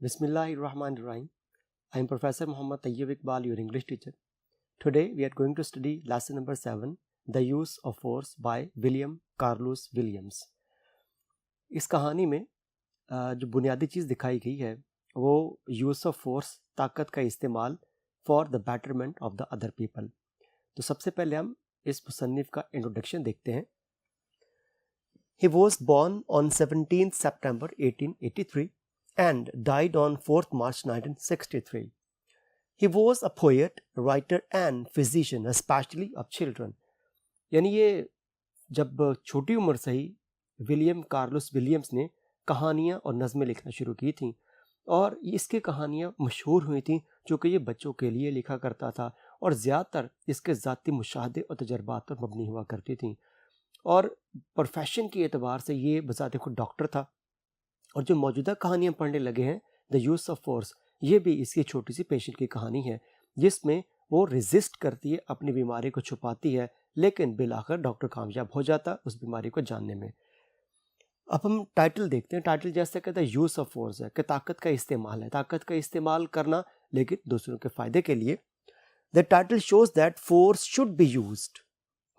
Bismillahirrahmanirrahim. I am Professor Muhammad Tayyib Iqbal, your English teacher. Today we are going to study lesson number 7, The Use of Force by William Carlos Williams. इस कहानी में जो बुनियादी चीज़ दिखाई गई है वो यूज़ ऑफ फोर्स, ताकत का इस्तेमाल for the betterment of the other people. तो सबसे पहले हम इस मुसन्निफ का इंट्रोडक्शन देखते हैं. He was born on 17th September 1883 and died on 4th March 1963. He was a poet, writer and physician, especially of children. यानी ये जब छोटी उम्र से ही विलियम कार्लोस विलियम्स ने कहानियाँ और नज़में लिखना शुरू की थी और इसकी कहानियाँ मशहूर हुई थी चूँकि ये बच्चों के लिए लिखा करता था और ज़्यादातर इसके ज़ाती मुशाहदे और तजर्बात पर मबनी हुआ करती थी. और प्रोफेशन के एतबार से ये बज़ाते खुद डॉक्टर था. और जो मौजूदा कहानियाँ पढ़ने लगे हैं द यूज़ ऑफ फोर्स, ये भी इसकी छोटी सी पेशेंट की कहानी है जिसमें वो रेजिस्ट करती है, अपनी बीमारी को छुपाती है, लेकिन बिलाखिर डॉक्टर कामयाब हो जाता उस बीमारी को जानने में. अब हम टाइटल देखते हैं. टाइटल जैसे कहता है यूज़ ऑफ फोर्स है कि ताकत का इस्तेमाल है, ताकत का इस्तेमाल करना लेकिन दूसरों के फ़ायदे के लिए. The title shows that force should be used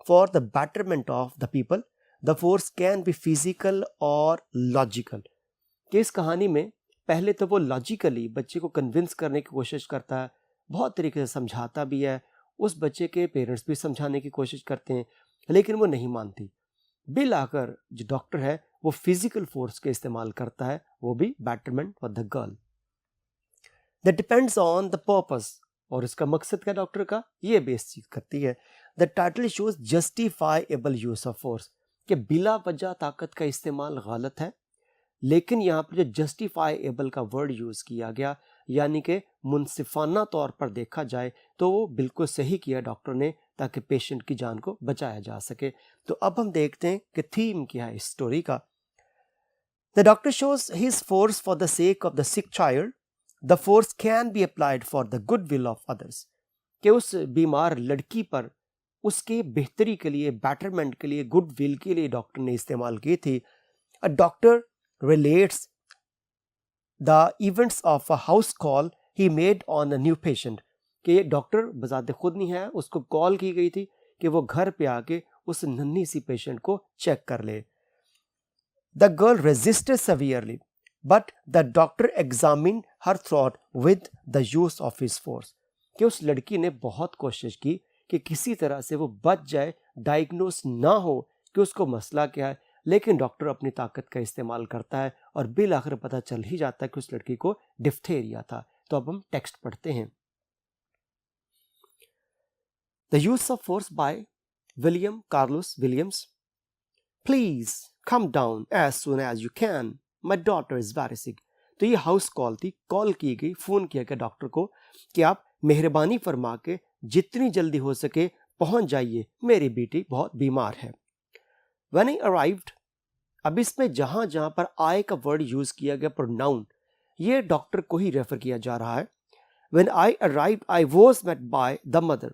for the betterment of the people. The force can be physical और लॉजिकल. कि इस कहानी में पहले तो वो लॉजिकली बच्चे को कन्विंस करने की कोशिश करता है, बहुत तरीके से समझाता भी है, उस बच्चे के पेरेंट्स भी समझाने की कोशिश करते हैं, लेकिन वो नहीं मानती. बिल आकर जो डॉक्टर है वो फिजिकल फोर्स के इस्तेमाल करता है, वो भी betterment for the girl. That depends on the purpose. और इसका मकसद क्या डॉक्टर का, ये बेस चीज करती है. The title shows justifiable use of force कि बिला वजह ताकत का इस्तेमाल गलत है, लेकिन यहाँ पर जो जस्टिफाइबल का वर्ड यूज़ किया गया यानी कि मुनसिफाना तौर पर देखा जाए तो वो बिल्कुल सही किया डॉक्टर ने ताकि पेशेंट की जान को बचाया जा सके. तो अब हम देखते हैं कि थीम क्या है इस स्टोरी का. The doctor shows his force for the sake of the sick child. The force can be applied for the good will of others. कि उस बीमार लड़की पर उसके बेहतरी के लिए, बेटरमेंट के लिए, गुड विल के लिए डॉक्टर ने इस्तेमाल की थी. A doctor relates the events of a house call he made on a new patient. कि ये डॉक्टर बजाते खुद नहीं है, उसको कॉल की गई थी कि वो घर पे आके उस नन्ही सी पेशेंट को चेक कर ले. The girl resisted severely, but the doctor examined her throat with the use of his force. कि उस लड़की ने बहुत कोशिश की कि किसी तरह से वो बच जाए, डायग्नोस ना हो कि उसको मसला क्या है, लेकिन डॉक्टर अपनी ताकत का इस्तेमाल करता है और बिल आखिर पता चल ही जाता है कि उस लड़की को डिफ्थेरिया था. तो अब हम टेक्स्ट पढ़ते हैं. The use of force by William Carlos Williams. Please come down as soon as you can, my daughter is very sick. तो ये हाउस कॉल थी, कॉल की गई, फोन किया गया डॉक्टर को कि आप मेहरबानी फरमा के जितनी जल्दी हो सके पहुंच जाइए, मेरी बेटी बहुत बीमार है. When I arrived, अब इसमें जहां जहां पर I का वर्ड यूज किया गया प्रोनाउन, ये डॉक्टर को ही रेफर किया जा रहा है. When I arrived, I was met by the mother.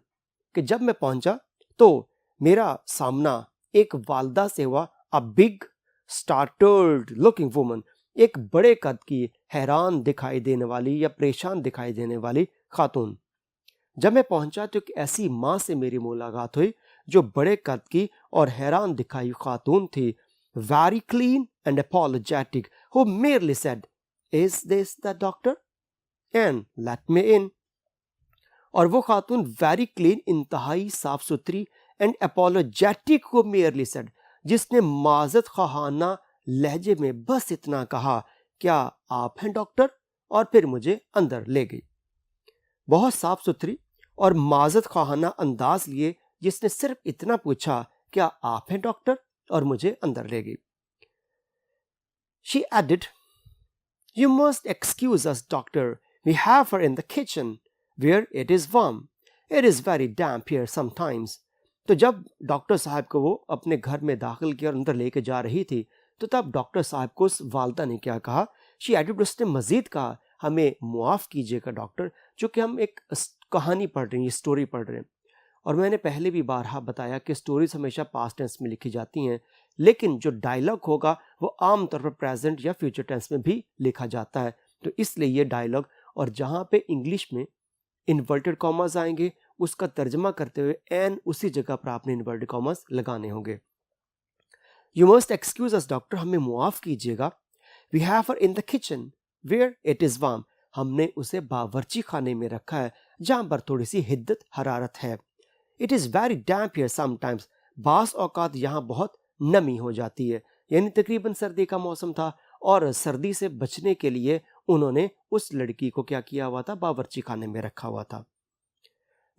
कि जब मैं पहुंचा तो मेरा सामना एक वालदा से हुआ. A big, startled looking woman, एक बड़े कद की, हैरान दिखाई देने वाली या परेशान दिखाई देने वाली खातून. जब मैं पहुंचा तो एक ऐसी माँ से मेरी मुलाकात हुई जो बड़े कद की और हैरान दिखाई खातून थी. Very clean and apologetic, who merely said, "Is this the doctor? And let me in." और वो खातून वेरी क्लीन, इंतहाई साफ सुथरी, and apologetic who merely said, जिसने माजत खाना लहजे में बस इतना कहा, क्या आप हैं डॉक्टर, और फिर मुझे अंदर ले गई. बहुत साफ सुथरी और माजत खाना अंदाज लिए जिसने सिर्फ इतना पूछा, क्या आप हैं डॉक्टर, और मुझे अंदर ले गई. She added, "You must excuse us, doctor. We have her in the kitchen, where it is warm. It is very damp here sometimes." तो जब डॉक्टर साहब को वो अपने घर में दाखिल किया और अंदर लेके जा रही थी तो तब डॉक्टर साहब को उस वालदा ने क्या कहा. She added, उसने मजीद कहा, हमें मुआफ़ कीजिएगा डॉक्टर, चूँकि हम एक कहानी पढ़ रहे हैं, स्टोरी पढ़ रहे हैं. और मैंने पहले भी बारहा बताया कि स्टोरीज हमेशा पास्ट टेंस में लिखी जाती हैं, लेकिन जो डायलॉग होगा वो आम तौर पर प्रेजेंट या फ्यूचर टेंस में भी लिखा जाता है. तो इसलिए ये डायलॉग, और जहाँ पे इंग्लिश में इन्वर्टेड कॉमास आएंगे उसका तर्जमा करते हुए एन उसी जगह पर आपने इन्वर्टेड कॉमास लगाने होंगे। You must excuse us doctor, हमें मुआफ कीजिएगा। We have her in the kitchen where it is warm, हमने उसे बावर्ची खाने में रखा है जहां पर थोड़ी सी हिद्दत हरारत है। It is very damp here sometimes, बास औकात यहाँ बहुत नमी हो जाती है। यानी तकरीबन सर्दी का मौसम था और सर्दी से बचने के लिए उन्होंने उस लड़की को क्या किया हुआ था, बावर्ची खाने में रखा हुआ था।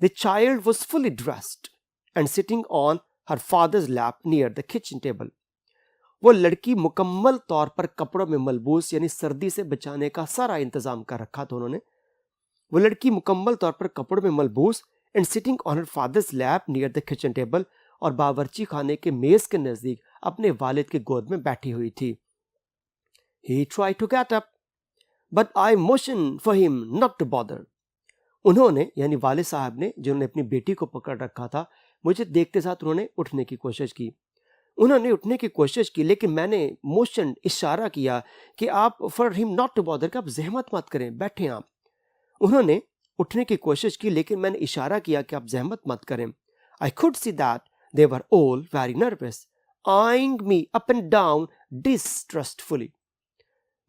The child was fully dressed and sitting on her father's lap near the kitchen table, वो लड़की मुकम्मल तौर पर कपड़ों में मलबूस यानी सर्दी से बचाने का सारा इंतजाम कर रखा था उन्होंने। वो लड़की मुकम्मल तौर पर कपड़ों में मलबूस and sitting on her father's lap near the kitchen table, और बावर्ची खाने के मेज के नजदीक अपने वालिद की गोद में बैठी हुई थी। He tried to get up, but I motioned for him not to bother. उन्होंने यानी वालिद साहब ने, जिन्होंने अपनी बेटी को पकड़ रखा था, मुझे देखते साथ उन्होंने उठने की कोशिश की। उन्होंने उठने की कोशिश की, लेकिन मैंने मोशन इशारा किया कि आप for him not to bother, कि आप जहमत मत करें, बैठें आप। उन्होंने उठने की कोशिश की, लेकिन मैंने इशारा किया कि आप जहमत मत करें। I could see that they were all very nervous, eyeing me up and down distrustfully.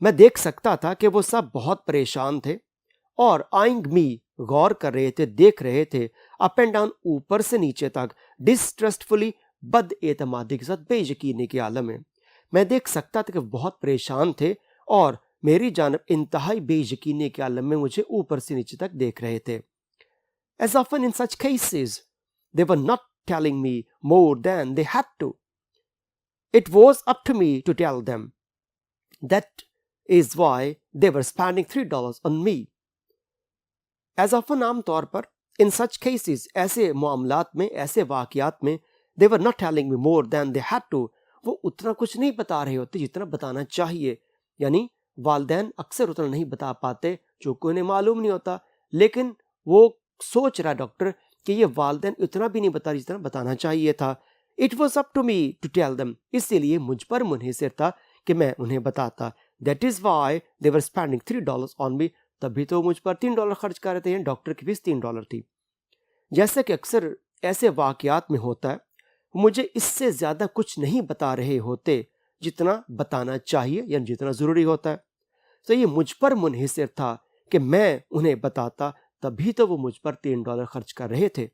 मैं देख सकता था कि वो सब बहुत परेशान थे और eyeing me गौर कर रहे थे, देख रहे थे, अप एंड डाउन ऊपर से नीचे तक, डिस्ट्रस्टफुली बद एतमादी के साथ, बेयकीनी के आलम में। मैं देख सकता था कि बहुत परेशान थे और मेरी जानब इंतहाई बेयकीनी के आलम में मुझे ऊपर से नीचे तक देख रहे थे। As often in such cases, they were not telling me more than they had to. It was up to me to tell them. That is why they were spending $3 on me. As often आम तौर पर, in such cases, ऐसे मामलात में, ऐसे वाक़यात में, they were not telling me more than they had to. वो उतना कुछ नहीं बता रहे होते जितना बताना चाहिए। यानी वालिदैन अक्सर उतना नहीं बता पाते जो कि उन्हें मालूम नहीं होता, लेकिन वो सोच रहा डॉक्टर कि ये वालिदैन उतना भी नहीं बता रहे जितना बताना चाहिए था। It was up to me to tell them. इसीलिए मुझ पर मुनहिसर था कि मैं उन्हें बताता। That is why they were spending $3 on me. तभी तो मुझ पर $3 खर्च कर रहे थे। डॉक्टर की फीस $3 थी। जैसा कि अक्सर ऐसे वाक़यात में होता है, मुझे इससे ज़्यादा कुछ नहीं बता रहे होते जितना बताना चाहिए या जितना ज़रूरी होता है। तो ये मुझ पर मुनहिसर था कि मैं उन्हें बताता, तभी तो वो मुझ पर $3 खर्च कर रहे थे।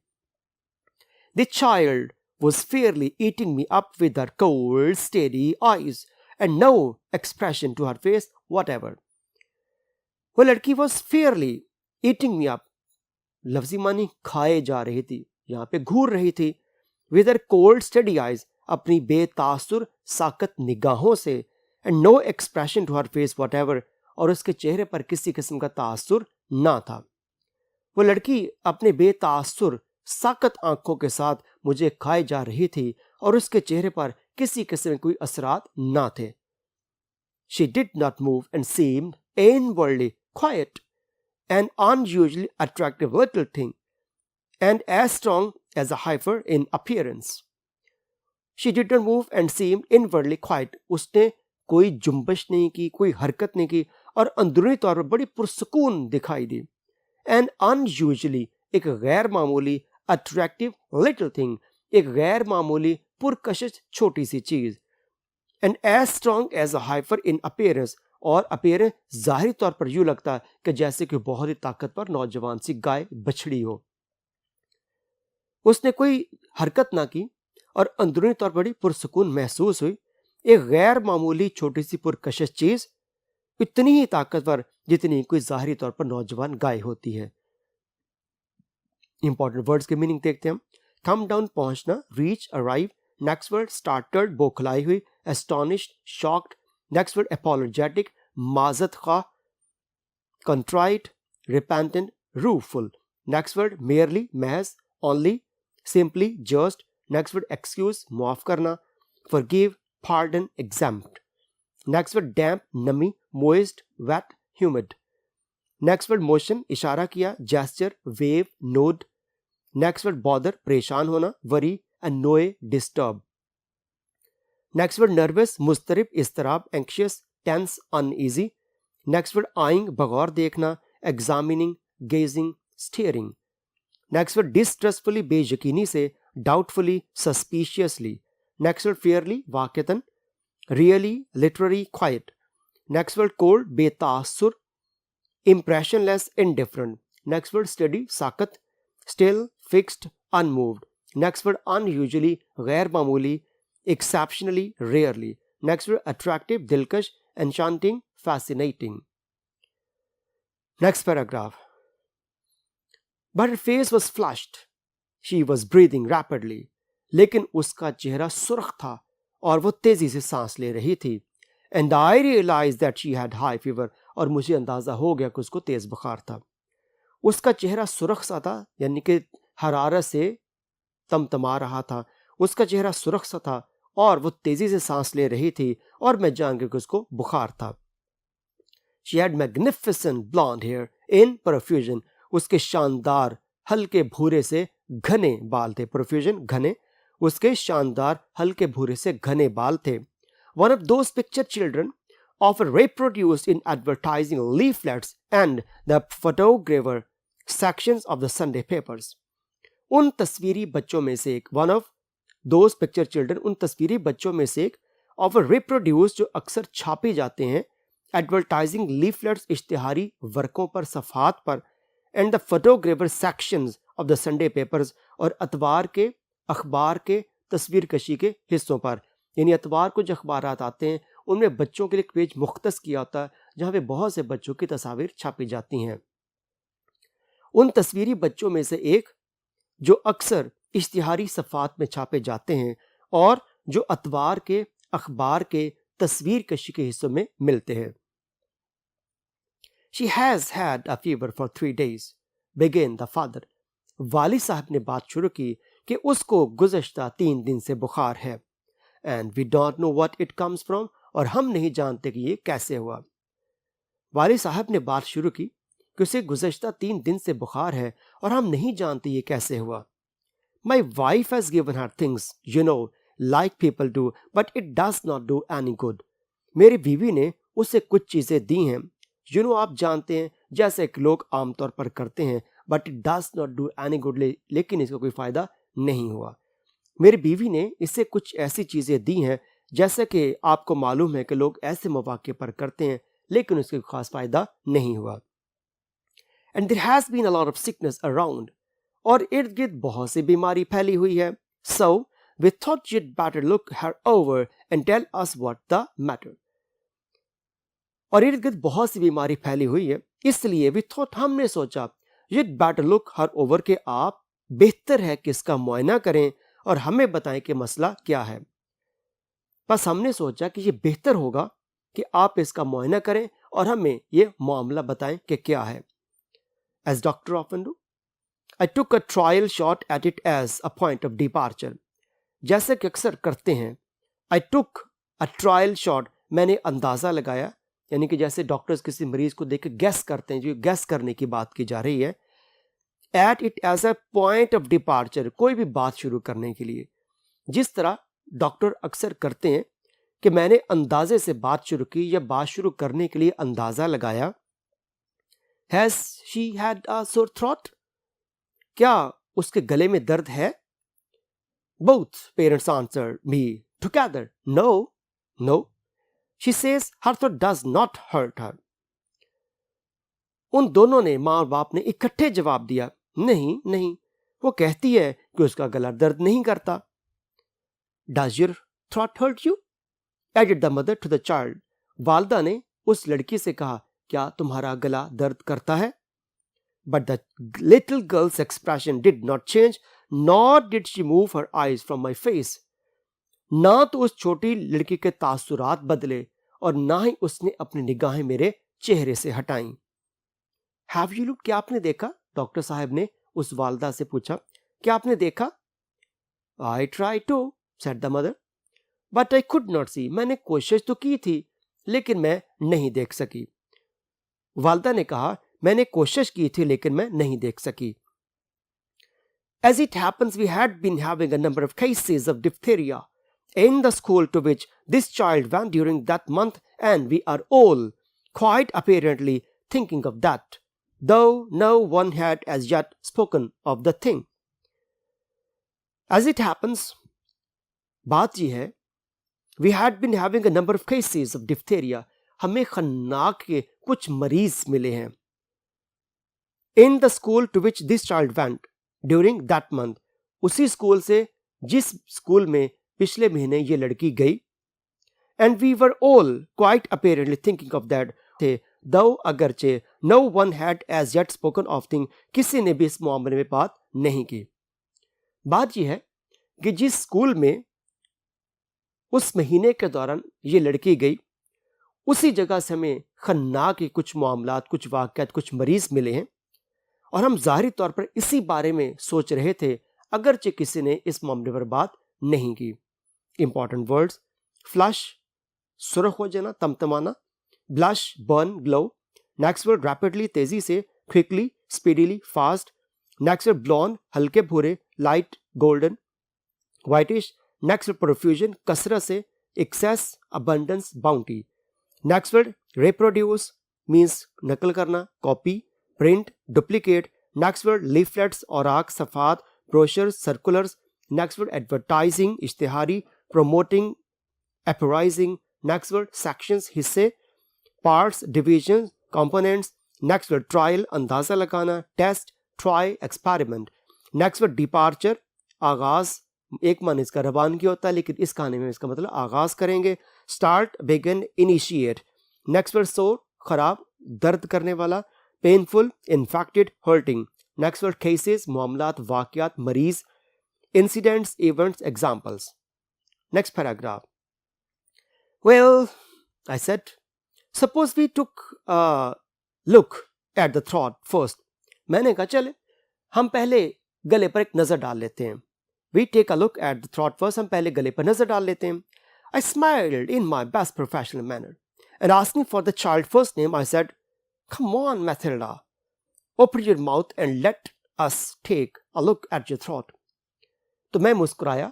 The child was fairly eating me up with her cold, steady eyes and no expression to her face whatever. वो लड़की was fairly eating me up, लफ्ज़ी मानी खाए जा रही थी, यहाँ पे घूर रही थी, with her cold, steady eyes, अपनी बेतासुर साकत निगाहों से, and no expression to her face whatever, और उसके चेहरे पर किसी किस्म का तासुर ना था। वो लड़की अपने बेतासुर साकत आंखों के साथ मुझे खाए जा रही थी और उसके चेहरे पर किसी किस्म के कोई असरात ना थे। She did not move and seemed inwardly quiet, an unusually attractive little thing, and as strong as a heifer in appearance. She did not move and seemed inwardly quiet. उसने कोई जुम्बश नहीं की, कोई हरकत नहीं की और अंदरूनी तौर पर बड़ी पुरसकून दिखाई दी। And unusually, एक गैर मामूली attractive little thing, एक गैर मामूली पुरकशिश छोटी सी चीज। And as strong as a heifer in appearance, और appearance जाहिरी तौर पर यूं लगता है कि जैसे कि बहुत ही ताकतवर नौजवान सी गाय बछड़ी हो। उसने कोई हरकत ना की और अंदरूनी तौर पर बड़ी पुरसकून महसूस हुई। एक गैर मामूली छोटी सी पुरकशिश चीज इतनी ही ताकतवर जितनी कोई जाहिरी तौर पर नौजवान गाय होती है। इंपॉर्टेंट वर्ड्स के मीनिंग देखते हैं हम। कम डाउन पहुंचना, reach, arrive. Next word startled, बौखलाई हुई, astonished, shocked. Next word apologetic, माजत खा, contrite, repentant, rueful. Next word merely, महज, only, simply, just. Next word excuse, माफ करना, forgive, pardon, exempt. Next word damp, नमी, moist, wet, humid. Next word motion, इशारा किया, gesture, wave, nod. Next word bother, परेशान होना, worry, annoy, disturb. Next word nervous, मुस्तरिब, इस्तराब, anxious, tense, uneasy. Next word eyeing, बगौर देखना, examining, gazing, staring. Next word distrustfully, बेयकीनी से, doubtfully, suspiciously. Next word fairly, वाकतन, really, literally, quite. Next word cold, बेतासुर, impressionless, indifferent. Next word steady, साकत, still, fixed, unmoved. Next word unusually, गैर मामूली, exceptionally, rarely. Next word attractive, दिलकश, enchanting, fascinating. Next paragraph. But her face was flushed. She was breathing rapidly. लेकिन उसका चेहरा सुर्ख था और वो तेजी से सांस ले रही थी. And I realized that she had high fever. और मुझे अंदाजा हो गया कि उसको तेज बुखार था. उसका चेहरा सुर्ख सा था, यानी कि हरारत से तमतमा रहा था. उसका चेहरा सुर्ख सा था और वो तेजी से सांस ले रही थी और मैं जान गया कि उसको बुखार था. She had magnificent blonde hair in profusion. उसके शानदार हल्के भूरे से घने बाल थे. profusion, घने. उसके शानदार हल्के भूरे से घने बाल थे. One of those picture children often reproduced in advertising leaflets and the photographer sections of the Sunday papers. उन तस्वीरी बच्चों में से एक, one of those picture children, उन तस्वीरी बच्चों में से एक, often reproduced, जो अक्सर छापे जाते हैं, advertising leaflets, इश्तिहारी वर्कों पर, सफ़हात पर, and the photographer sections of the Sunday papers, और अतवार के, अखबार के तस्वीर कशी के हिस्सों पर. यानी अतवार को जो अखबारात आते हैं उनमें बच्चों के लिए एक पेज मुख्तस किया होता है जहाँ पे बहुत से बच्चों की तस्वीर छापी जाती हैं. उन तस्वीरी बच्चों में से एक जो अक्सर इश्तिहारी सफ़ात में छापे जाते हैं और जो अतवार के, अखबार के तस्वीर कशी के हिस्सों में मिलते हैं. She has had a fever for 3 days, began the father. वाली साहब ने बात शुरू की कि उसको गुज़श्ता 3 दिन से बुखार है. And we don't know what it comes from. और हम नहीं जानते कि ये कैसे हुआ. वाली साहब ने बात शुरू की कि उसे गुज़श्ता 3 दिन से बुखार है और हम नहीं जानते ये कैसे हुआ. My wife has given her things, you know, like people do, but it does not do any good. मेरी बीवी ने उसे कुछ चीज़ें दी हैं, you know, आप जानते हैं, जैसे कि लोग आमतौर पर करते हैं, but it does not do any good, लेकिन इसका कोई फ़ायदा नहीं हुआ. मेरी बीवी ने इसे कुछ ऐसी चीज़ें दी हैं जैसे कि आपको मालूम है कि लोग ऐसे मौके पर करते हैं, लेकिन उसके खास फ़ायदा नहीं हुआ. And there has been a lot of sickness around. और इर्द गिर्द बहुत सी बीमारी फैली हुई है. So we thought you'd better look her over and tell us what the matter. और इर्द गिर्द बहुत सी बीमारी फैली हुई है, इसलिए वी थॉट, हमने सोचा, you'd better look her over, के आप बेहतर है कि इसका मुआयना करें और हमें बताएं कि मसला क्या है. बस हमने सोचा कि ये बेहतर होगा कि आप इसका मुआयना करें और हमें ये मामला बताएं कि क्या है. As doctor often do, I took a trial shot at it as a point of departure. जैसे कि अक्सर करते हैं, I took a trial shot, मैंने अंदाज़ा लगाया, यानी कि जैसे डॉक्टर्स किसी मरीज को देख के गैस करते हैं, जो गैस करने की बात की जा रही है. At it as a point of departure, कोई भी बात शुरू करने के लिए, जिस तरह डॉक्टर अक्सर करते हैं कि मैंने अंदाजे से बात शुरू की या बात शुरू करने के लिए अंदाज़ा लगाया. Has she had a sore throat? क्या उसके गले में दर्द है? Both parents answered me together. No, no. She says her throat does not hurt her. उन दोनों ने, माँ और बाप ने इकट्ठे जवाब दिया, नहीं नहीं, वो कहती है कि उसका गला दर्द नहीं करता. Does your throat hurt you? Added the mother to the child. वालदा ने उस लड़की से कहा, क्या तुम्हारा गला दर्द करता है? But the little girl's expression did not change, nor did she move her eyes from my face. ना तो उस छोटी लड़की के तासुरात बदले और ना ही उसने अपनी निगाहें मेरे चेहरे से हटाईं. Have you looked? क्या आपने देखा? डॉक्टर साहब ने उस वालदा से पूछा, क्या आपने देखा? I tried to, said the mother, but I could not see. मैंने कोशिश तो की थी, लेकिन मैं नहीं देख सकी. वालदा ने कहा, मैंने कोशिश की थी, लेकिन मैं नहीं देख सकी. As it happens, we had been having a number of cases of diphtheria in the school to which this child went during that month, and we are all quite apparently thinking of that, though no one had as yet spoken of the thing. As it happens, बात यह है, we had been having a number of cases of diphtheria. हमें खन्नाक के कुछ मरीज मिले हैं. In the school to which this child went during that month, उसी स्कूल से जिस स्कूल में पिछले महीने ये लड़की गई. And we were all quite apparently thinking of that, though अगरचे no one had as yet spoken of thing, किसी ने भी इस मामले में बात नहीं की. बात यह है कि जिस स्कूल में उस महीने के दौरान ये लड़की गई, उसी जगह से हमें खन्ना के कुछ मामलात, कुछ वाक़यात, कुछ मरीज मिले हैं और हम ज़ाहिरी तौर पर इसी बारे में सोच रहे थे, अगरचे किसी ने इस मामले पर बात नहीं की. इंपॉर्टेंट वर्ड्स: फ्लश, सुर्ख हो जाना, तमतमाना; blush, burn, glow. Next word rapidly, तेजी से; quickly, speedily, fast. Next word blond, हल्के भूरे; light, golden; whitish. Next word profusion, कसरत से; excess, abundance, bounty. Next word reproduce means नकल करना, copy; print, duplicate. Next word leaflets, औराक, सफ़ात, brochures, circulars. Next word advertising, इश्तिहारी; promoting, apprising. Next word sections, हिस्से; parts, division, components. Next word trial, अंदाजा लगाना; test, try, experiment. Next word departure, आगाज. एक मान इसका रवानगी होता है, लेकिन इस कहानी में इसका मतलब आगाज करेंगे. Start, begin, initiate. Next word सोर, खराब, दर्द करने वाला; painful, infected, hurting. Next word cases, मामलात, वाकयात, मरीज; incidents, events, examples. Next paragraph. Well, I said, suppose we took a look at the throat first. मैंने कहा चले हम पहले गले पर एक नजर डाल लेते हैं. We take a look at the throat first. हम पहले गले पर नजर डाल लेते हैं. I smiled in my best professional manner and asking for the child's first name, I said, "Come on, Mathilda, open your mouth and let us take a look at your throat." तो मैं मुस्कुराया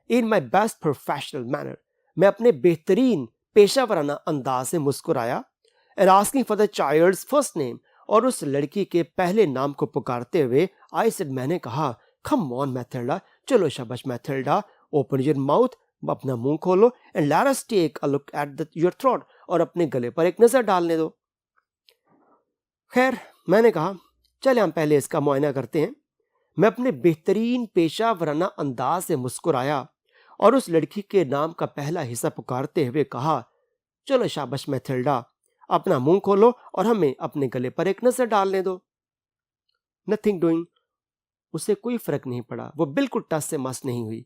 in my best professional manner. मैं अपने बेहतरीन पेशावराना अंदाज से मुस्कुराया. And asking for the child's first name, और उस लड़की के पहले नाम को पुकारते हुए I said, मैंने कहा, "Come on, Mathilda, चलो शाबाश Mathilda, open your mouth, अपना मुंह खोलो, and let us take a look at your throat, और अपने गले पर एक नजर डालने दो." खैर, मैंने कहा चले हम पहले इसका मुआयना करते हैं. मैं अपने बेहतरीन पेशावराना अंदाज से मुस्कुराया और उस लड़की के नाम का पहला हिस्सा पुकारते हुए कहा, "चलो शाबाश मैथिल्डा, अपना मुंह खोलो और हमें अपने गले पर एक नजर डालने दो." Nothing doing. उसे कोई फर्क नहीं पड़ा. वो बिल्कुल टस से मस नहीं हुई.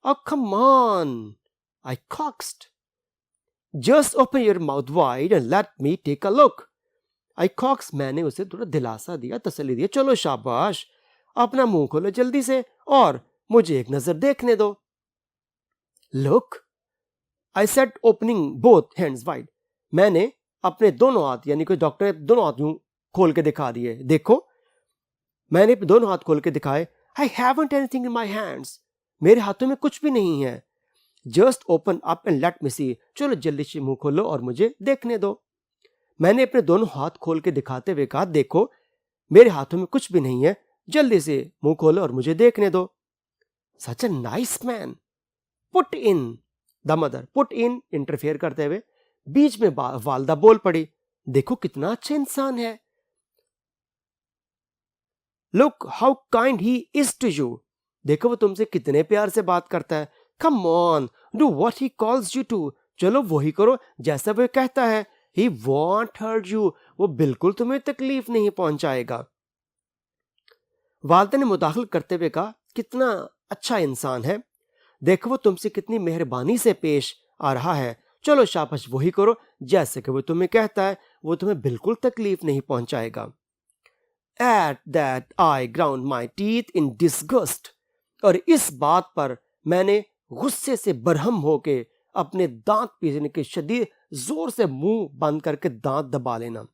"Oh, come on," I coaxed. "Just open your mouth wide and let me take a look." I coaxed. मैंने उसे थोड़ा दिलासा दिया, तसल्ली दिया. चलो शाबाश, अपना मुंह खोलो जल्दी से और मुझे एक नजर देखने दो. "Look," I said, opening both hands wide. मैंने अपने दोनों हाथ, यानी कोई डॉक्टर ने दोनों हाथ यूं खोल के दिखा दिए. देखो, मैंने दोनों हाथ खोल के दिखाए. "I haven't anything in my hands." मेरे हाथों में कुछ भी नहीं है. "Just open up and let me see." चलो जल्दी से मुंह खोलो और मुझे देखने दो. मैंने अपने दोनों हाथ खोल के दिखाते हुए कहा, देखो, मेरे हाथों में कुछ भी नहीं है, जल्दी से मुंह खोलो और मुझे देखने दो. "Such a nice man." "Put in," the mother. Put in, interfere करते हुए. बीच में वालदा बोल पड़ी, देखो कितना अच्छा इंसान है. "Look how kind he is to you." देखो वो तुमसे कितने प्यार से बात करता है. "Come on, do what he calls you to." चलो वही करो जैसा वो कहता है. "He won't hurt you." वो बिल्कुल तुम्हें तकलीफ नहीं पहुंचाएगा. वालदा ने मुदाखल करते हुए कहा, कितना अच्छा इंसान है, देखो वो तुमसे कितनी मेहरबानी से पेश आ रहा है. चलो शाबाश वही करो जैसे कि वो तुम्हें कहता है, वो तुम्हें बिल्कुल तकलीफ नहीं पहुंचाएगा. At that I ground my teeth in disgust. और इस बात पर मैंने गुस्से से बरहम होके अपने दांत पीसने के शदीद जोर से मुंह बंद करके दांत दबा लेना.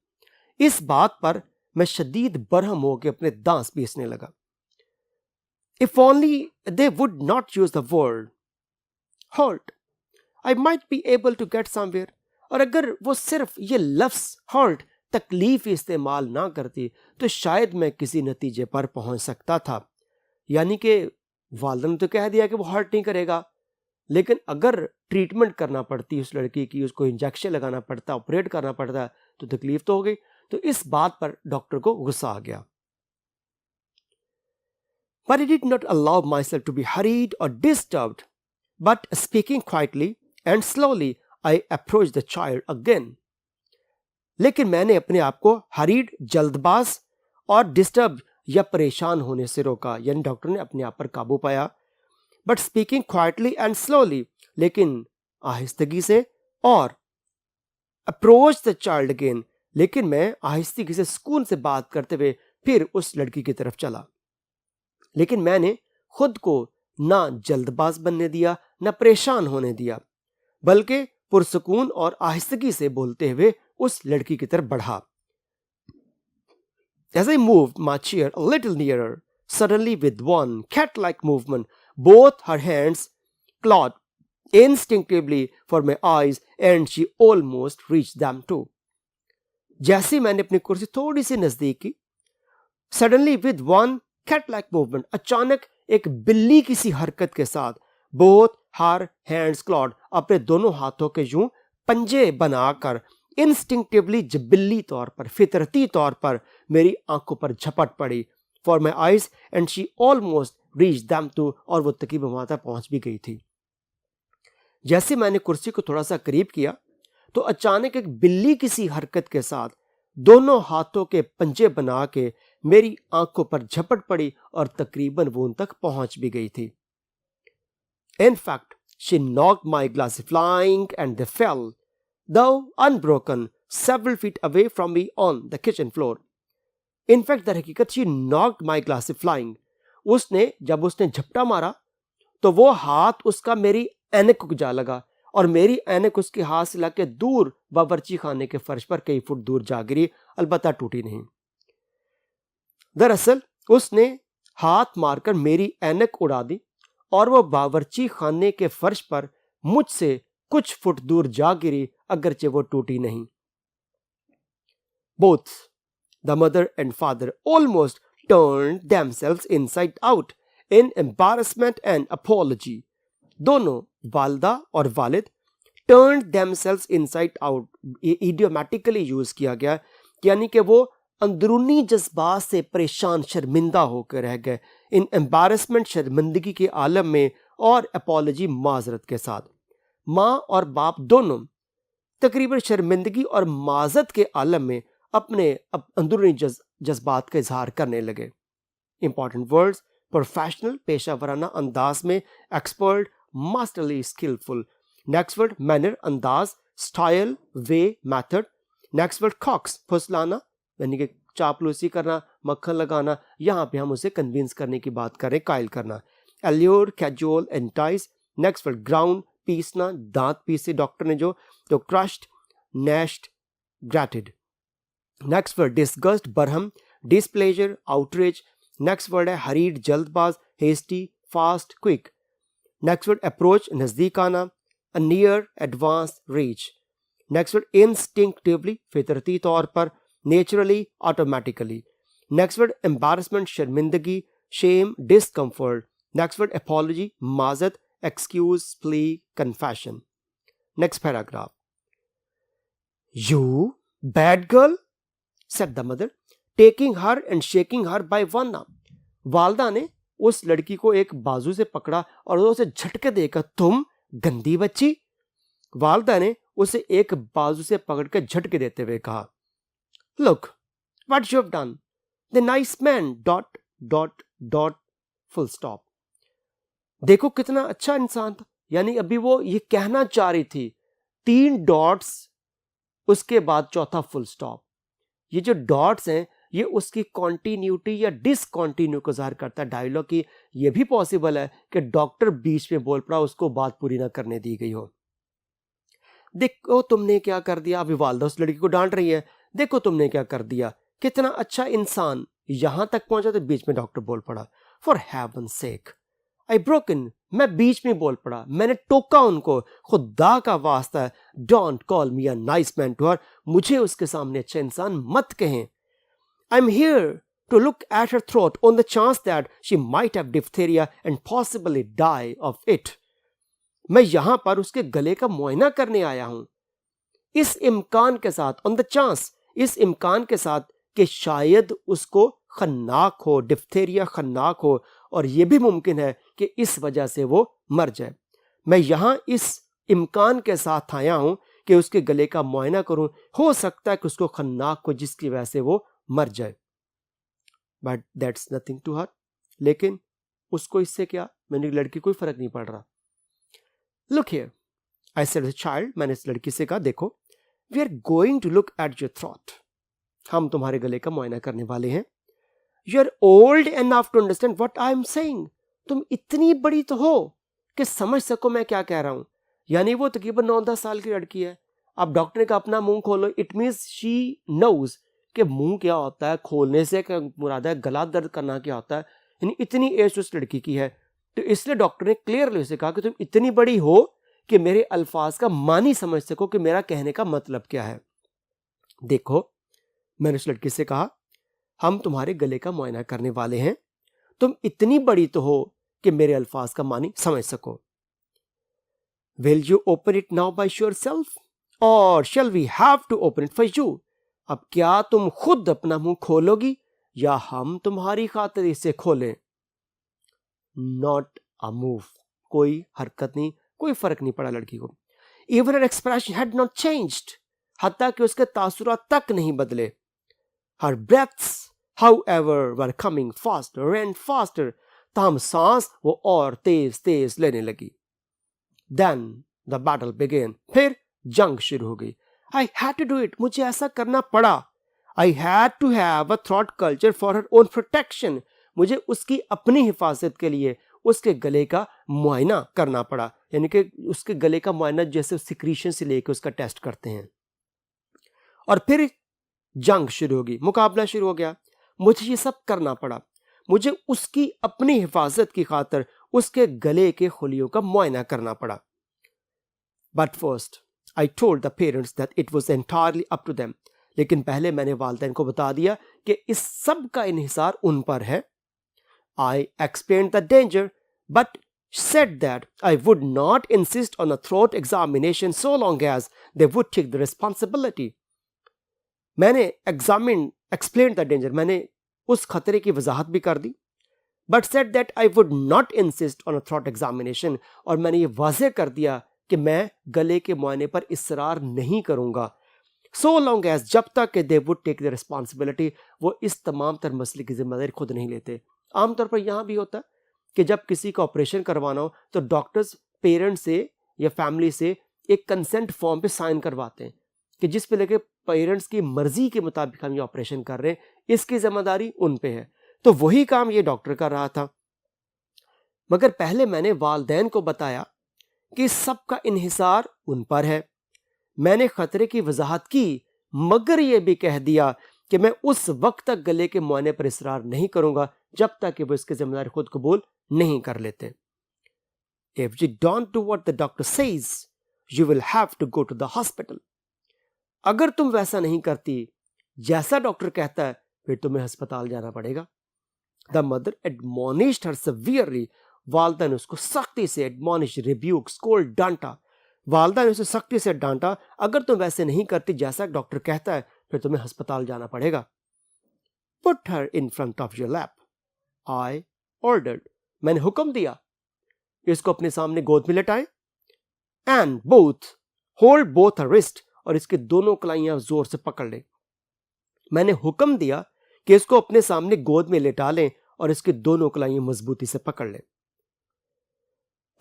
इस बात पर मैं शदीद बरहम होके अपने दांत पीसने लगा. If only they would not use the word hurt, I might be able to get somewhere. और अगर वो सिर्फ ये लफ्ज़ हर्ट तकलीफ इस्तेमाल ना करती तो शायद मैं किसी नतीजे पर पहुंच सकता था। यानी कि वालिदा ने तो कह दिया कि वो हर्ट नहीं करेगा, लेकिन अगर ट्रीटमेंट करना पड़ती उस लड़की की, उसको इंजेक्शन लगाना पड़ता, ऑपरेट करना पड़ता, तो तकलीफ तो हो गई। तो इस बात पर डॉक्टर को गुस्सा आ गया। But I did not allow myself to be hurried or disturbed, but speaking quietly and slowly, I approached the child again. लेकिन मैंने अपने आप को हरीड, जल्दबाज और डिस्टर्ब या परेशान होने से रोका, यानी डॉक्टर ने अपने आप पर काबू पाया। But speaking quietly and slowly, लेकिन आहिस्तगी से, और अप्रोच द चाइल्ड अगेन, लेकिन मैं आहिस्तगी से, सुकून से बात करते हुए फिर उस लड़की की तरफ चला। लेकिन मैंने खुद को ना जल्दबाज बनने दिया, ना परेशान होने दिया, बल्कि पुरसुकून और आहिस्तगी से बोलते हुए उस लड़की की तरफ बढ़ा। As I moved my chair a little nearer, suddenly with one cat-like movement, both her hands clawed instinctively for my eyes and she almost reached them too. जैसे मैंने अपनी कुर्सी थोड़ी सी नजदीक की, suddenly with one cat-like movement, अचानक एक बिल्ली की सी हरकत के साथ, both her hands clawed, अपने दोनों हाथों के यूं पंजे बनाकर इंस्टिंक्टिवली, जबिल्ली तौर पर, फितरती तौर पर मेरी आंखों पर झपट पड़ी। For my eyes and she almost reach them too, और वो तकरीबन वहां तक पहुंच भी गई थी। जैसे मैंने कुर्सी को थोड़ा सा करीब किया तो अचानक एक बिल्ली की सी हरकत के साथ दोनों हाथों के पंजे बना के मेरी आंखों पर झपट पड़ी और तकरीबन वो उन तक पहुंच भी गई थी। In fact she knocked my glasses flying and they fail, though unbroken, several feet away from me on the kitchen floor. In fact, दर हकीकत she knocked my glasses flying. जब उसने झपटा मारा तो वो हाथ उसका मेरी ऐनक को जा लगा और मेरी ऐनक उसके हाथ से लग के दूर बावर्ची खाने के फर्श पर कई फुट दूर जा गिरी, अलबत्ता टूटी नहीं। दरअसल उसने हाथ मारकर मेरी ऐनक उड़ा दी और वो बावर्ची खाने के फर्श पर मुझसे कुछ फुट दूर जा गिरी, अगरचे वो टूटी नहीं। Both the mother and father almost turned themselves inside out in embarrassment and apology. दोनों वालदा और वालिद turned themselves inside out idiomatically use किया गया, यानी कि वो अंदरूनी जज्बात से परेशान, शर्मिंदा होकर रह गए। इन एम्बैरसमेंट, शर्मिंदगी के आलम में, और अपॉलजी, माजरत के साथ। माँ और बाप दोनों तकरीबन शर्मिंदगी और माजरत के आलम में अपने अंदरूनी जज्बात का इजहार करने लगे। इंपॉर्टेंट वर्ड्स: प्रोफेशनल, पेशावराना अंदाज में, expert, masterly, skillful. Next word manner, अंदाज, style, way, method. Next word coax, फुसलाना, यानी कि चापलूसी करना, मक्खन लगाना। यहाँ पे हम उसे कन्विंस करने की बात करें, कायल करना। Allure, casual, entice. Next word ground, पीसना, दांत पीसे डॉक्टर ने जो, तो crushed, gnashed, grated. Next word disgust, बरहम, डिसप्लेजर, आउटरेज। नेक्स्ट वर्ड है हरीड, जल्दबाज, hasty, fast, quick. Next word approach, नजदीक आना, near, advance, reach. Next word instinctively, फितरती तौर पर, naturally, automatically. Next word embarrassment, शर्मिंदगी, shame, discomfort. Next word apology, माजत, excuse, plea, confession. Next paragraph. You bad girl, said the mother, taking her and shaking her by one arm. वालदा ने उस लड़की को एक बाजू से पकड़ा और उसे झटके देकर, तुम गंदी बच्ची। वालदा ने उसे एक बाजू से पकड़कर झटके देते हुए कहा, Look what you have done. The nice man ... full stop. देखो कितना अच्छा इंसान था। यानी अभी वो ये कहना चाह रही थी, 3 डॉट्स, उसके बाद चौथा फुल स्टॉप। ये जो डॉट्स हैं ये उसकी कॉन्टिन्यूटी या डिसकॉन्टिन्यू को जाहिर करता है डायलॉग की। ये भी पॉसिबल है कि डॉक्टर बीच में बोल पड़ा, उसको बात पूरी ना करने दी गई हो। देखो तुमने क्या कर दिया। अभी वालदा उस लड़की को डांट रही है, देखो तुमने क्या कर दिया, कितना अच्छा इंसान। यहां तक पहुंचा तो बीच में डॉक्टर बोल पड़ा, for heaven's sake, I broken मैं बीच में बोल पड़ा, मैंने टोका उनको, खुदा का वास्ता है, don't call me a nice man to her, मुझे उसके सामने अच्छा इंसान मत कहें. I am here to look at her throat on the chance that she might have diphtheria and possibly die of it. मैं यहां पर उसके गले का मुआयना करने आया हूं, इस इम्कान के साथ, on the chance, इस इम्कान के साथ कि शायद उसको खन्नाक हो, डिप्थेरिया खन्नाक हो, और यह भी मुमकिन है कि इस वजह से वो मर जाए. मैं यहां इस इम्कान के साथ आया हूं कि उसके गले का मुआयना करूं, हो सकता है कि उसको खन्नाक हो जिसकी वजह से वो मर जाए. But that's nothing to her. लेकिन उसको इससे क्या, मैंने लड़की कोई फर्क नहीं पड़ रहा. Look here, I said to the child, मैंने इस लड़की से कहा, देखो, we are going to look at your throat, हम तुम्हारे गले का मुआयना करने वाले हैं. You are old enough to understand what I am saying, तुम इतनी बड़ी तो हो कि समझ सको मैं क्या कह रहा हूं. यानी वो तकरीबन 9-10 साल की लड़की है. अब डॉक्टर ने कहा अपना मुंह खोलो, इट मीन्स शी नोज कि मुंह क्या होता है, खोलने से क्या मुराद है, गला दर्द करना क्या होता है. यानी इतनी एज उस लड़की की है, तो इसलिए डॉक्टर ने क्लियरली उसे कहा कि तुम इतनी बड़ी हो कि मेरे अल्फाज का मानी समझ सको कि मेरा कहने का मतलब क्या है. देखो, मैंने उस लड़की से कहा, हम तुम्हारे गले का मुआयना करने वाले हैं, तुम इतनी बड़ी तो हो कि मेरे अल्फाज का मानी समझ सको. Will you open it now by yourself और shall we have to open it for you. अब क्या तुम खुद अपना मुंह खोलोगी या हम तुम्हारी खातिर इसे खोलें. नॉट अ मूव, कोई हरकत नहीं, कोई फर्क नहीं पड़ा लड़की को. Even her expression had not changed, हत्ता कि उसके तासुरात तक नहीं बदले. Her breaths however were coming faster and faster, ताहम सांस वो और तेज तेज लेने लगी. देन द बैटल बिगेन, फिर जंग शुरू हो गई. I had to do it, मुझे ऐसा करना पड़ा. I had to have a throat culture for her own protection, मुझे उसकी अपनी हिफाजत के लिए उसके गले का मुआयना करना पड़ा. यानी कि उसके गले का मुआयना जैसे सिक्रीशन से लेकर उसका टेस्ट करते हैं. और फिर जंग शुरू होगी, मुकाबला शुरू हो गया. मुझे ये सब करना पड़ा, मुझे उसकी अपनी हिफाजत की खातिर उसके गले के खुलियों का मुआयना करना पड़ा. But first I told the parents that it was entirely up to them. लेकिन पहले मैंने वालिदैन को बता दिया कि इस सब का इन्हिसार उन पर है. I explained the danger, but said that I would not insist on a throat examination so long as they would take the responsibility. मैंने explained the danger, मैंने उस खतरे की वजाहत भी कर दी. But said that I would not insist on a throat examination, और मैंने ये वाज़ेह कर दिया कि मैं गले के मुआयने पर इसरार नहीं करूंगा. सो लॉन्ग एज, जब तक कि they would take the responsibility, वो इस तमाम तर मसले की जिम्मेदारी खुद नहीं लेते. आमतौर पर यहाँ भी होता है कि जब किसी का ऑपरेशन करवाना हो तो डॉक्टर्स पेरेंट्स से या फैमिली से एक कंसेंट फॉर्म पे साइन करवाते हैं कि जिस पे लेके पेरेंट्स की मर्जी के मुताबिक हम ये ऑपरेशन कर रहे हैं, इसकी जिम्मेदारी उन पे है. तो वही काम ये डॉक्टर कर रहा था. मगर पहले मैंने वालिदैन को बताया कि सब का इन्हिसार उन पर है. मैंने खतरे की वजाहत की, मगर यह भी कह दिया कि मैं उस वक्त तक गले के मुआयने पर इसरार नहीं करूंगा जब तक कि वो इसकी जिम्मेदारी खुद कबूल नहीं कर लेते. If you don't do what the doctor says, you will have to go to the hospital. अगर तुम वैसा नहीं करती जैसा डॉक्टर कहता है, फिर तुम्हें अस्पताल जाना पड़ेगा. The mother admonished her severely. वालदा ने उसको सख्ती से एडमॉनिश, रिब्यूक, स्कोल्ड, डांटा. वालदा ने उसे सख्ती से डांटा, अगर तुम वैसे नहीं करती जैसा डॉक्टर कहता है, फिर तुम्हें अस्पताल जाना पड़ेगा. Put her in front of your lap, I ordered. मैंने हुक्म दिया इसको अपने सामने गोद में लेटाएं. And both hold both her wrist, और इसके दोनों कलाइयां जोर से पकड़ ले. मैंने हुक्म दिया कि इसको अपने सामने गोद में लेटा लें और इसके दोनों कलाइयां मजबूती से पकड़ लें.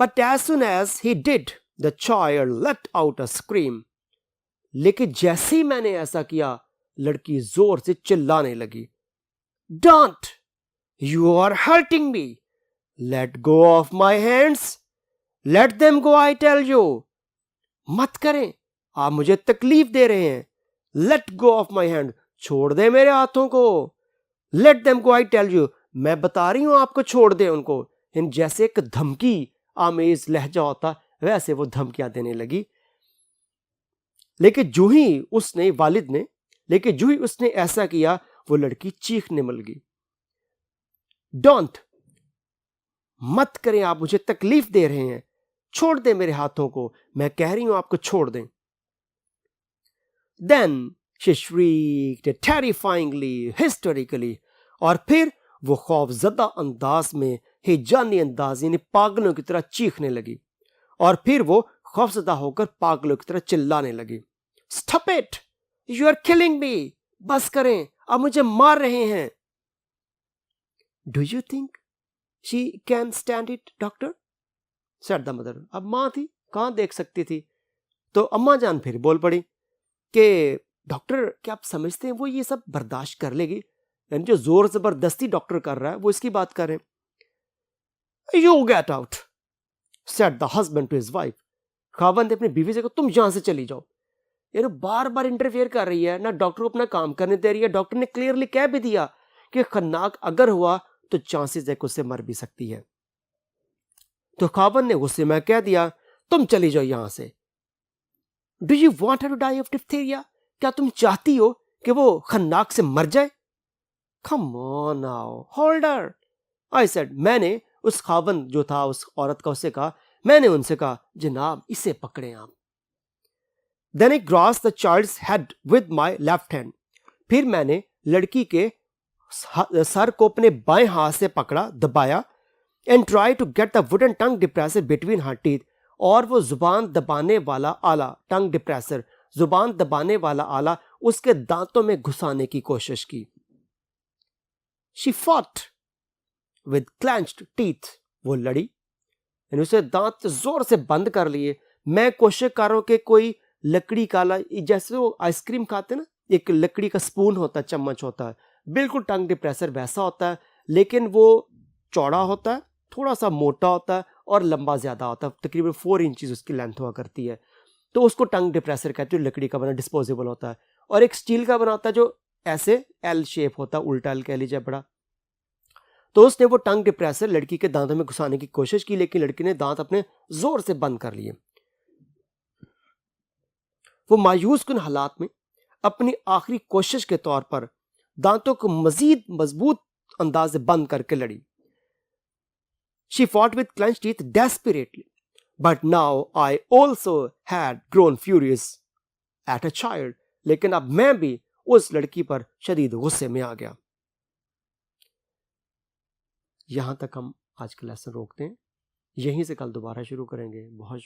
But as soon as he did, the child let out a scream. लेकिन जैसे ही मैंने ऐसा किया, लड़की जोर से चिल्लाने लगी. Don't! You are hurting me. Let go of my hands. Let them go, I tell you. मत करें, आप मुझे तकलीफ दे रहे हैं. Let go of my hand. छोड़ दे मेरे हाथों को. Let them go, I tell you. मैं बता रही हूं आपको, छोड़ दे उनको. इन जैसे एक धमकी आमेज लहजा होता, वैसे वो धमकियां देने लगी। लेकिन जो ही उसने ऐसा किया, वो लड़की चीखने लगी। डोंट, मत करें, आप मुझे तकलीफ दे रहे हैं, छोड़ दें मेरे हाथों को, मैं कह रही हूं आपको छोड़ दें। Then she shrieked terrifyingly, hysterically, और फिर वो खौफजदा अंदाज में, हिजानी अंदाज यानी पागलों की तरह चीखने लगी, और फिर वो खौफजदा होकर पागलों की तरह चिल्लाने लगी। Stop it! You are killing me! बस करें, आप मुझे मार रहे हैं। Do you think she can stand it, doctor? said the mother. अब माँ थी, कहाँ देख सकती थी, तो अम्मा जान फिर बोल पड़ी कि डॉक्टर, क्या आप समझते हैं वो ये सब बर्दाश्त कर लेगी? यानी जो जोर जबरदस्ती डॉक्टर कर रहा है वो इसकी बात कर रहे हैं। You get out, said the husband to his wife. खावंद ने अपनी बीवी से कहा, तुम यहां से चली जाओ। यानी बार बार इंटरफेयर कर रही है ना, डॉक्टर को अपना काम करने दे रही है। डॉक्टर ने क्लियरली कह भी दिया कि खन्नाक अगर हुआ तो चांसेस है कि उससे मर भी सकती है। तो खावंद ने गुस्से में कह दिया, तुम चली जाओ यहां से। Do you want her to die of diphtheria? क्या तुम चाहती हो कि वो खन्नाक से मर जाए? Come on now, hold her, I said. मैंने उस खावंद जो था उस औरत का, उससे कहा, मैंने उनसे कहा, जनाब इसे पकड़े आप। Then I grasped the child's head with my left hand. फिर मैंने लड़की के सर को अपने बाएं हाथ से पकड़ा, दबाया, and tried to get the wooden tongue depressor between her teeth. और वो जुबान दबाने वाला आला, टंग डिप्रेसर, जुबान दबाने वाला आला उसके दांतों में घुसाने की कोशिश की। She fought with clenched teeth. वो लड़ी, उसे दांत जोर से बंद कर लिए। मैं कोशिश कर रहा हूं कि कोई लकड़ी का, जैसे वो आइसक्रीम खाते ना, एक लकड़ी का स्पून होता है, चम्मच होता है, बिल्कुल टंग डिप्रेसर वैसा होता है, लेकिन वो चौड़ा होता है, थोड़ा सा मोटा होता है और लंबा ज्यादा होता है, तकरीबन 4 इंचेस उसकी लेंथ हुआ करती है। तो उसको टंग डिप्रेसर कहते हैं। लकड़ी का बना, डिस्पोजेबल होता है, और एक स्टील का बना होता है जो ऐसे एल शेप होता है, उल्टा एल कह लीजिए, बड़ा। तो उसने वो टंग डिप्रेसर लड़की के दांतों में घुसाने की कोशिश की, लेकिन लड़की ने दांत अपने जोर से बंद कर लिए। वो मायूस कुन हालात में अपनी आखिरी कोशिश के तौर पर दांतों को मजीद मजबूत अंदाज से बंद करके लड़ी। She fought with clenched teeth desperately, but now I also had grown furious at a child. लेकिन अब मैं भी उस लड़की पर शदीद गुस्से में आ गया। यहां तक हम आज का लेसन रोकते हैं, यहीं से कल दोबारा शुरू करेंगे। बहुत